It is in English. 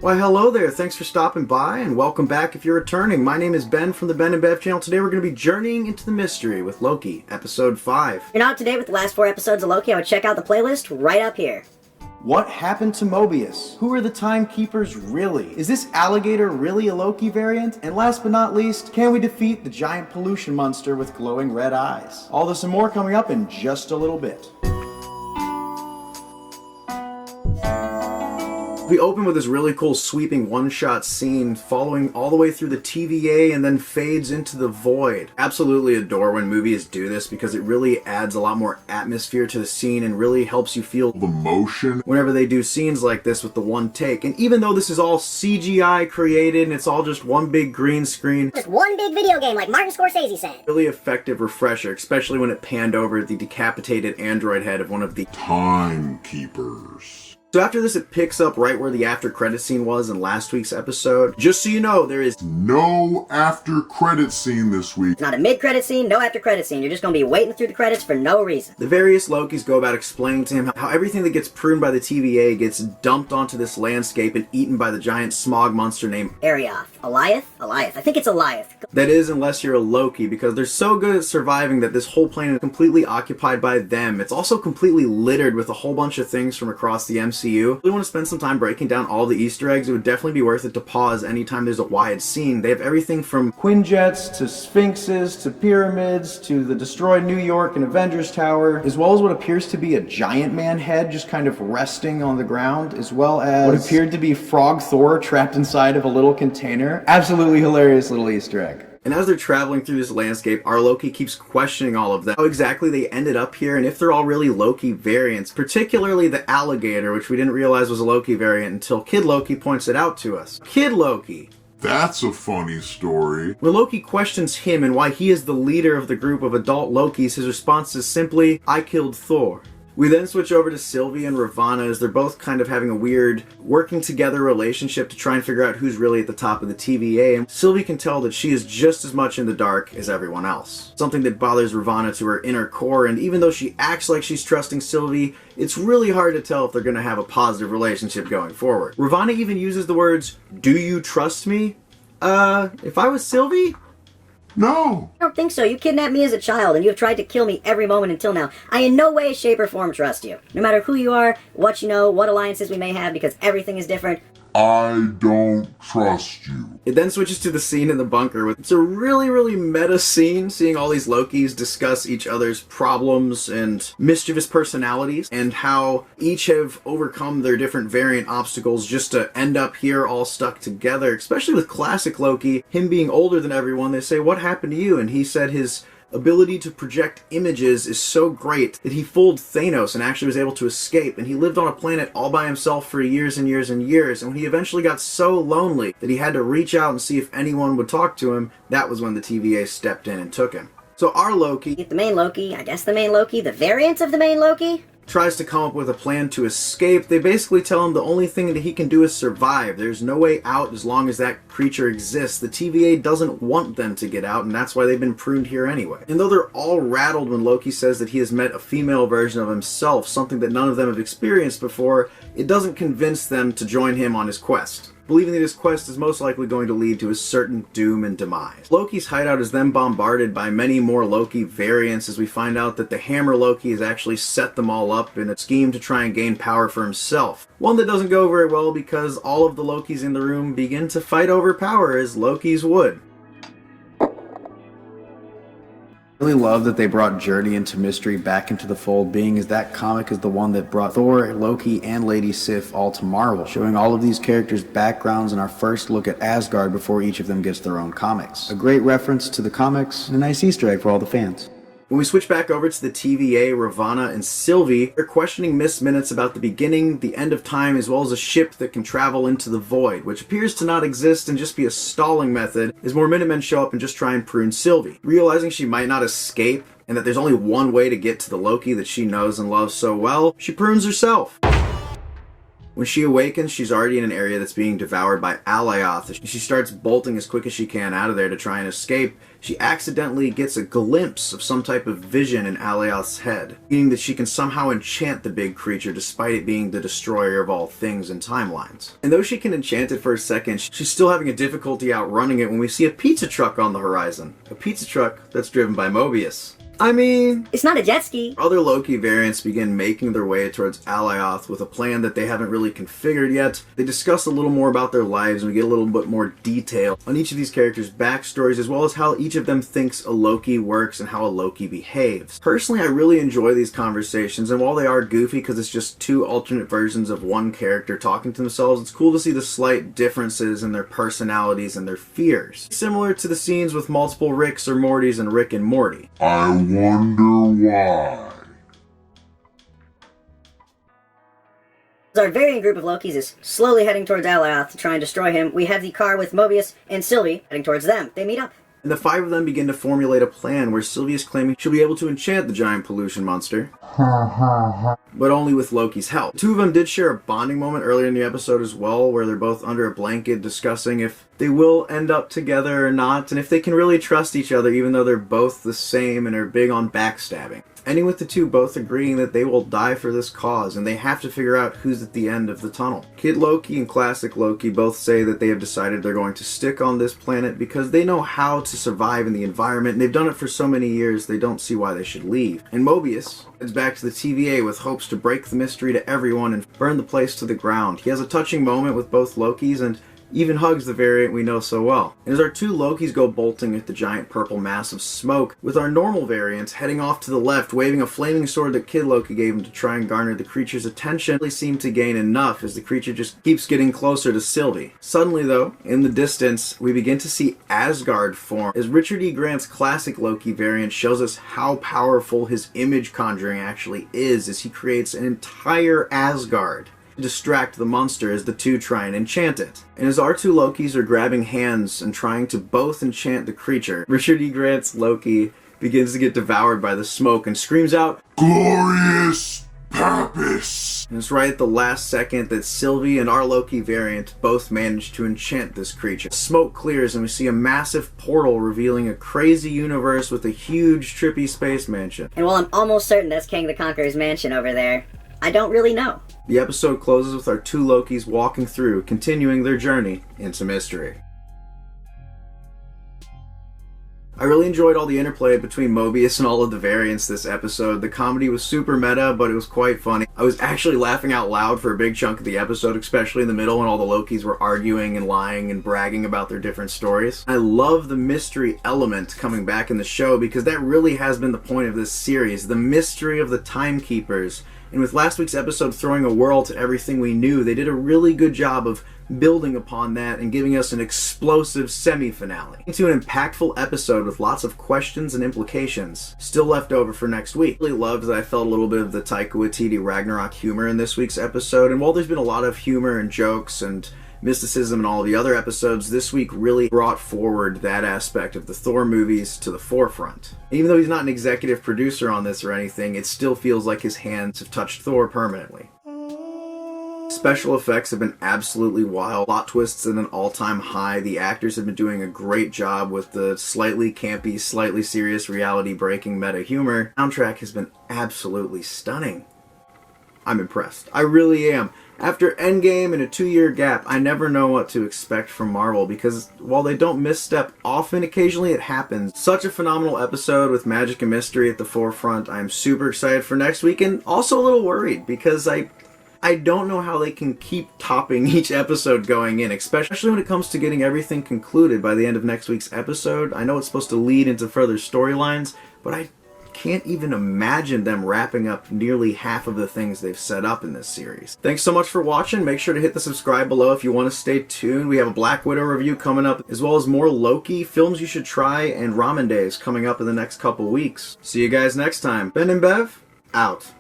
Why hello there, thanks for stopping by and welcome back if you're returning. My name is Ben from the Ben and Bev channel. Today we're going to be journeying into the mystery with Loki, episode 5. If you're not up to date with the last 4 episodes of Loki, I would check out the playlist right up here. What happened to Mobius? Who are the timekeepers really? Is this alligator really a Loki variant? And last but not least, can we defeat the giant pollution monster with glowing red eyes? All this and more coming up in just a little bit. We open with this really cool sweeping one-shot scene following all the way through the TVA and then fades into the void. Absolutely adore when movies do this because it really adds a lot more atmosphere to the scene and really helps you feel the motion whenever they do scenes like this with the one take. And even though this is all CGI created and it's all just one big green screen, just one big video game like Martin Scorsese said. Really effective refresher, especially when it panned over the decapitated android head of one of the timekeepers. So after this, it picks up right where the after credit scene was in last week's episode. Just so you know, there is no after credit scene this week. It's not a mid-credit scene, no after credit scene. You're just gonna be waiting through the credits for no reason. The various Lokis go about explaining to him how everything that gets pruned by the TVA gets dumped onto this landscape and eaten by the giant smog monster named Arioth. Eliath? Eliath. I think it's Eliath. That is, unless you're a Loki, because they're so good at surviving that this whole planet is completely occupied by them. It's also completely littered with a whole bunch of things from across the MCU. If you want to spend some time breaking down all the Easter eggs, it would definitely be worth it to pause anytime there's a wide scene. They have everything from Quinjets to Sphinxes to pyramids to the destroyed New York and Avengers Tower, as well as what appears to be a giant man head just kind of resting on the ground, as well as what appeared to be Frog Thor trapped inside of a little container. Absolutely hilarious little Easter egg. And as they're traveling through this landscape, our Loki keeps questioning all of them, how exactly they ended up here, and if they're all really Loki variants, particularly the alligator, which we didn't realize was a Loki variant until Kid Loki points it out to us. Kid Loki. That's a funny story. When Loki questions him and why he is the leader of the group of adult Lokis, his response is simply, "I killed Thor." We then switch over to Sylvie and Ravana as they're both kind of having a weird working together relationship to try and figure out who's really at the top of the TVA, and Sylvie can tell that she is just as much in the dark as everyone else. Something that bothers Ravana to her inner core, and even though she acts like she's trusting Sylvie, it's really hard to tell if they're going to have a positive relationship going forward. Ravana even uses the words, "Do you trust me?" If I was Sylvie? No! I don't think so. You kidnapped me as a child, and you have tried to kill me every moment until now. I in no way, shape, or form trust you. No matter who you are, what you know, what alliances we may have, because everything is different. I don't trust you. It then switches to the scene in the bunker. It's a really meta scene, seeing all these Lokis discuss each other's problems and mischievous personalities, and how each have overcome their different variant obstacles just to end up here all stuck together. Especially with classic Loki, him being older than everyone, they say, "What happened to you?" And he said his ability to project images is so great that he fooled Thanos and actually was able to escape, and he lived on a planet all by himself for years and years and years, and when he eventually got so lonely that he had to reach out and see if anyone would talk to him, that was when the TVA stepped in and took him. So our Loki, The main Loki, I guess the main Loki, the variants of the main Loki? Tries to come up with a plan to escape. They basically tell him the only thing that he can do is survive. There's no way out as long as that creature exists. The TVA doesn't want them to get out, and that's why they've been pruned here anyway. And though they're all rattled when Loki says that he has met a female version of himself, something that none of them have experienced before, it doesn't convince them to join him on his quest, believing that his quest is most likely going to lead to his certain doom and demise. Loki's hideout is then bombarded by many more Loki variants as we find out that the Hammer Loki has actually set them all up in a scheme to try and gain power for himself. One that doesn't go very well because all of the Lokis in the room begin to fight over power as Lokis would. I really love that they brought Journey into Mystery back into the fold, being as that comic is the one that brought Thor, Loki, and Lady Sif all to Marvel, showing all of these characters' backgrounds and our first look at Asgard before each of them gets their own comics. A great reference to the comics and a nice Easter egg for all the fans. When we switch back over to the TVA, Ravana and Sylvie are questioning Miss Minutes about the beginning, the end of time, as well as a ship that can travel into the void, which appears to not exist and just be a stalling method as more Minutemen show up and just try and prune Sylvie. Realizing she might not escape and that there's only one way to get to the Loki that she knows and loves so well, she prunes herself. When she awakens, she's already in an area that's being devoured by Alayoth. She starts bolting as quick as she can out of there to try and escape. She accidentally gets a glimpse of some type of vision in Alayoth's head, meaning that she can somehow enchant the big creature despite it being the destroyer of all things and timelines. And though she can enchant it for a second, she's still having a difficulty outrunning it when we see a pizza truck on the horizon. A pizza truck that's driven by Mobius. I mean, it's not a jet ski. Other Loki variants begin making their way towards Alayoth with a plan that they haven't really configured yet. They discuss a little more about their lives and we get a little bit more detail on each of these characters' backstories as well as how each of them thinks a Loki works and how a Loki behaves. Personally, I really enjoy these conversations, and while they are goofy because it's just two alternate versions of one character talking to themselves, it's cool to see the slight differences in their personalities and their fears. Similar to the scenes with multiple Ricks or Mortys and Rick and Morty. I wonder why. Our variant group of Lokis is slowly heading towards Alayoth to try and destroy him. We have the car with Mobius and Sylvie heading towards them. They meet up. And the five of them begin to formulate a plan where Sylvie is claiming she'll be able to enchant the giant pollution monster. But only with Loki's help. The two of them did share a bonding moment earlier in the episode as well, where they're both under a blanket discussing if they will end up together or not, and if they can really trust each other even though they're both the same and are big on backstabbing. Ending with the two both agreeing that they will die for this cause, and they have to figure out who's at the end of the tunnel. Kid Loki and Classic Loki both say that they have decided they're going to stick on this planet because they know how to survive in the environment, and they've done it for so many years they don't see why they should leave. And Mobius heads back to the TVA with hopes to break the mystery to everyone and burn the place to the ground. He has a touching moment with both Lokis and even hugs the variant we know so well. And as our two Lokis go bolting at the giant purple mass of smoke, with our normal variants heading off to the left, waving a flaming sword that Kid Loki gave him to try and garner the creature's attention, they seem to gain enough as the creature just keeps getting closer to Sylvie. Suddenly though, in the distance, we begin to see Asgard form, as Richard E. Grant's Classic Loki variant shows us how powerful his image conjuring actually is as he creates an entire Asgard to distract the monster as the two try and enchant it. And as our two Lokis are grabbing hands and trying to both enchant the creature, Richard E. Grant's Loki begins to get devoured by the smoke and screams out, Glorious purpose! And it's right at the last second that Sylvie and our Loki variant both manage to enchant this creature. Smoke clears and we see a massive portal revealing a crazy universe with a huge trippy space mansion. And while I'm almost certain that's Kang the Conqueror's mansion over there, I don't really know. The episode closes with our two Lokis walking through, continuing their journey into mystery. I really enjoyed all the interplay between Mobius and all of the variants this episode. The comedy was super meta, but it was quite funny. I was actually laughing out loud for a big chunk of the episode, especially in the middle when all the Lokis were arguing and lying and bragging about their different stories. I love the mystery element coming back in the show because that really has been the point of this series, the mystery of the timekeepers. And with last week's episode throwing a whirl to everything we knew, they did a really good job of building upon that and giving us an explosive semi-finale. Into an impactful episode with lots of questions and implications still left over for next week. I really loved that I felt a little bit of the Taika Waititi Ragnarok humor in this week's episode, and while there's been a lot of humor and jokes and mysticism and all of the other episodes, this week really brought forward that aspect of the Thor movies to the forefront. And even though he's not an executive producer on this or anything, it still feels like his hands have touched Thor permanently. Special effects have been absolutely wild. Plot twists at an all-time high. The actors have been doing a great job with the slightly campy, slightly serious, reality-breaking meta humor. The soundtrack has been absolutely stunning. I'm impressed. I really am. After Endgame and a 2-year gap, I never know what to expect from Marvel because while they don't misstep often, occasionally it happens. Such a phenomenal episode with magic and mystery at the forefront. I'm super excited for next week and also a little worried because I don't know how they can keep topping each episode going in, especially when it comes to getting everything concluded by the end of next week's episode. I know it's supposed to lead into further storylines, but I can't even imagine them wrapping up nearly half of the things they've set up in this series. Thanks so much for watching. Make sure to hit the subscribe below if you want to stay tuned. We have a Black Widow review coming up, as well as more Loki, films you should try, and Ramen Days coming up in the next couple weeks. See you guys next time. Ben and Bev, out.